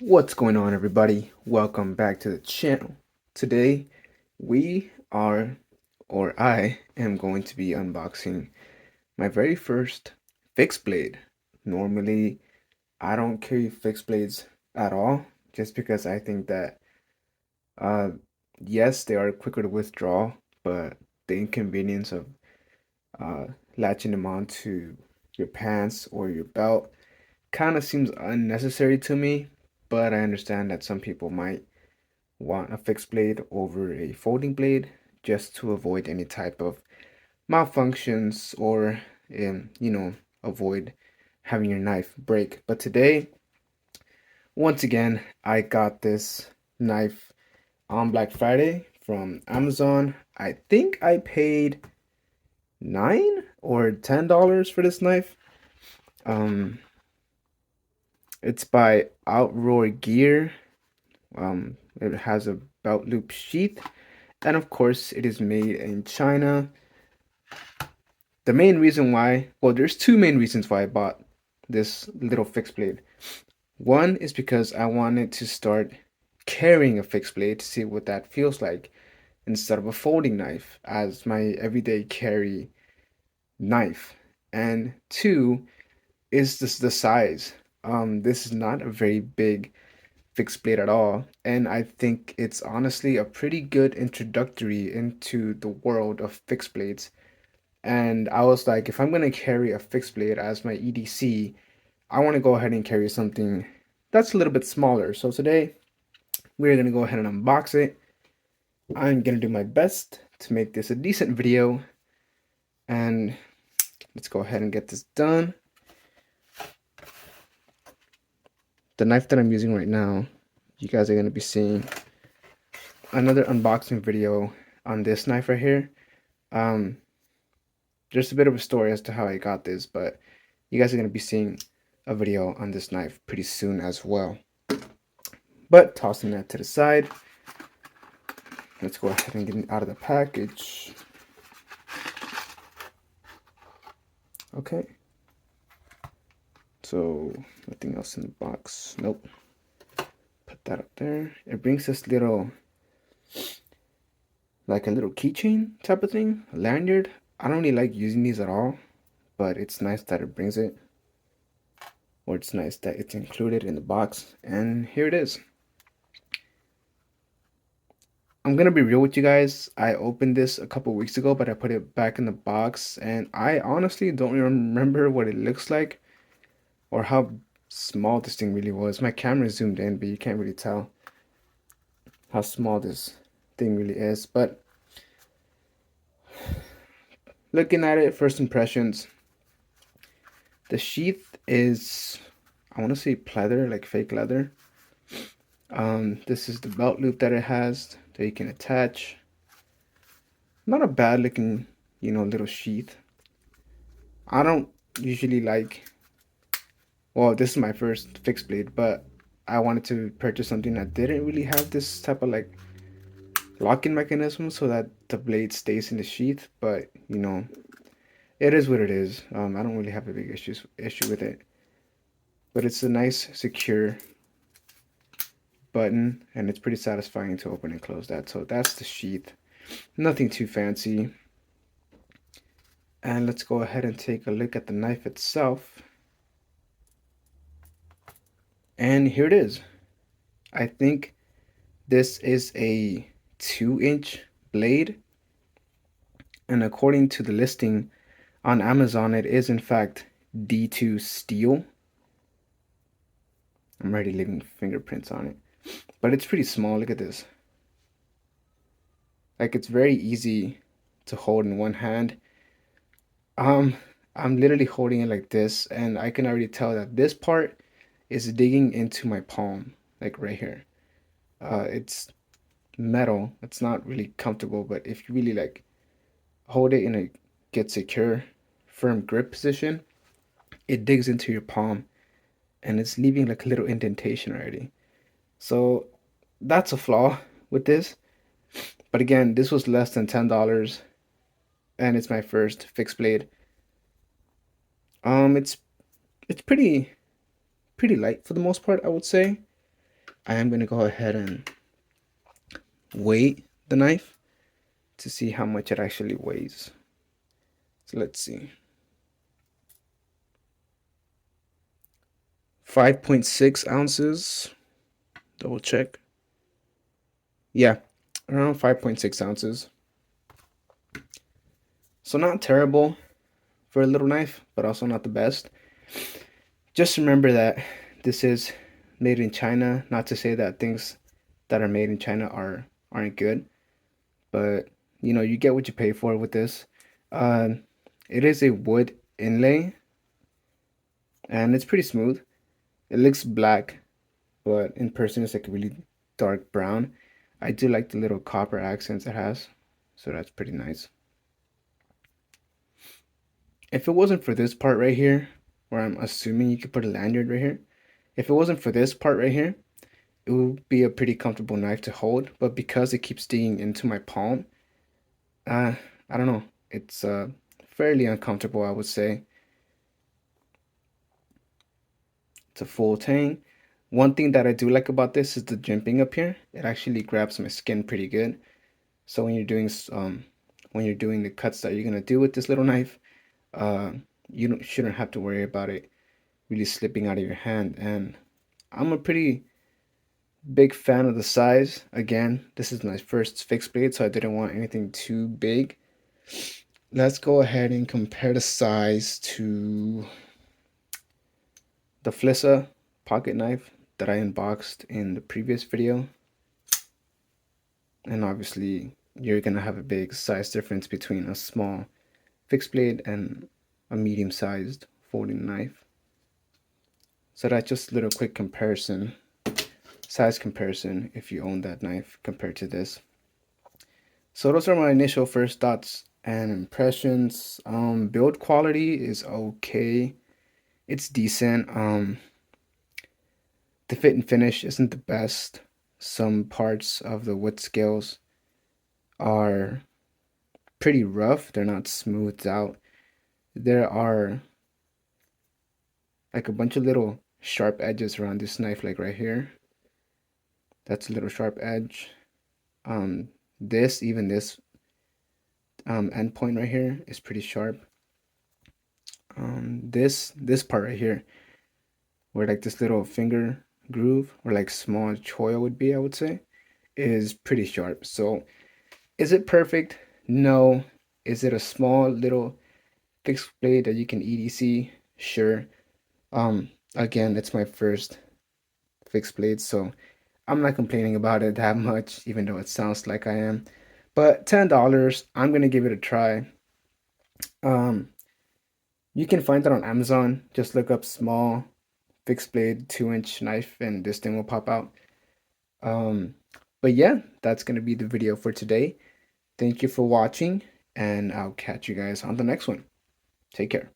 What's going on, everybody? Welcome back to the channel. Today, we are, or I am going to be unboxing my very first fixed blade. Normally, I don't carry fixed blades at all, just because I think that, uh, yes, they are quicker to withdraw, but the inconvenience of uh, latching them onto your pants or your belt kind of seems unnecessary to me. But I understand that some people might want a fixed blade over a folding blade just to avoid any type of malfunctions or avoid having your knife break. But today, once again, I got this knife on Black Friday from Amazon. I think I paid $9 or $10 for this knife. um it's by Outroar Gear. It has a belt loop sheath. And of course, it is made in China. The main reason why, well, there's two main reasons why I bought this little fixed blade. One is because I wanted to start carrying a fixed blade to see what that feels like instead of a folding knife as my everyday carry knife. And two is this the size. This is not a very big fixed blade at all, and I think it's honestly a pretty good introductory into the world of fixed blades. And I was like, if I'm gonna carry a fixed blade as my EDC, I want to go ahead and carry something that's a little bit smaller. So today we're gonna go ahead and unbox it. I'm gonna do my best to make this a decent video, and let's go ahead and get this done. The knife that I'm using right now, you guys are gonna be seeing another unboxing video on this knife right here. Um, there's a bit of a story as to how I got this, but you guys are going to be seeing a video on this knife pretty soon as well. But tossing that to the side, let's go ahead and get it out of the package. Okay. So, nothing else in the box. Nope. Put that up there. It brings this little, like a little keychain type of thing, a lanyard. I don't really like using these at all, but it's nice that it brings it, or it's nice that it's included in the box. And here it is. I'm gonna be real with you guys. I opened this a couple weeks ago, but I put it back in the box, and I honestly don't remember what it looks like or how small this thing really was. My camera zoomed in, but you can't really tell how small this thing really is. But looking at it, first impressions, the sheath is, I want to say pleather, like fake leather. This is the belt loop that it has that you can attach. Not a bad looking, little sheath. I don't usually like, well, this is my first fixed blade, but I wanted to purchase something that didn't really have this type of like locking mechanism so that the blade stays in the sheath. But it is what it is. I don't really have a big issue with it, but it's a nice secure button, and it's pretty satisfying to open and close that. So that's the sheath. Nothing too fancy. And let's go ahead and take a look at the knife itself. And here it is. I think this is a 2-inch blade, and according to the listing on Amazon, it is in fact D2 steel. I'm already leaving fingerprints on it, but it's pretty small. Look at this. Like, it's very easy to hold in one hand. Um, I'm literally holding it like this, and I can already tell that this part is digging into my palm, like right here. It's metal. It's not really comfortable, but if you really like hold it in a get secure, firm grip position, it digs into your palm and it's leaving like a little indentation already. So that's a flaw with this. But again, this was less than $10 and it's my first fixed blade. It's pretty light for the most part, I would say. I am going to go ahead and weigh the knife to see how much it actually weighs. So let's see. 5.6 ounces. Double check. Yeah, around 5.6 ounces. So not terrible for a little knife, but also not the best. Just remember that this is made in China. Not to say that things that are made in China aren't good, but you know, you get what you pay for with this. Um, it is a wood inlay, and it's pretty smooth. It looks black, but in person it's like a really dark brown. I do like the little copper accents it has, so that's pretty nice. If it wasn't for this part right here, where I'm assuming you could put a lanyard right here, if it wasn't for this part right here, it would be a pretty comfortable knife to hold. But because it keeps digging into my palm, uh, I don't know. It's fairly uncomfortable, I would say. It's a full tang. One thing that I do like about this is the jimping up here. It actually grabs my skin pretty good. So when you're doing the cuts that you're gonna do with this little knife, uh, you shouldn't have to worry about it really slipping out of your hand. And I'm a pretty big fan of the size. Again, this is my first fixed blade, so I didn't want anything too big. Let's go ahead and compare the size to the Flissa pocket knife that I unboxed in the previous video. And obviously, you're gonna have a big size difference between a small fixed blade and a medium-sized folding knife. So that's just a little quick comparison, size comparison, if you own that knife compared to this. So those are my initial first thoughts and impressions. Build quality is okay. It's decent. The fit and finish isn't the best. Some parts of the wood scales are pretty rough. They're not smoothed out. There are like a bunch of little sharp edges around this knife, like right here. That's a little sharp edge. Even this end point right here is pretty sharp. This part right here, where like this little finger groove, or like small choil would be, I would say, is pretty sharp. So is it perfect? No. Is it a small little fixed blade that you can EDC? Sure. Again, it's my first fixed blade, so I'm not complaining about it that much, even though it sounds like I am. But $10, I'm gonna give it a try. Um, you can find it on Amazon. Just look up small fixed blade 2-inch knife, and this thing will pop out. Um, but yeah, that's gonna be the video for today. Thank you for watching, and I'll catch you guys on the next one. Take care.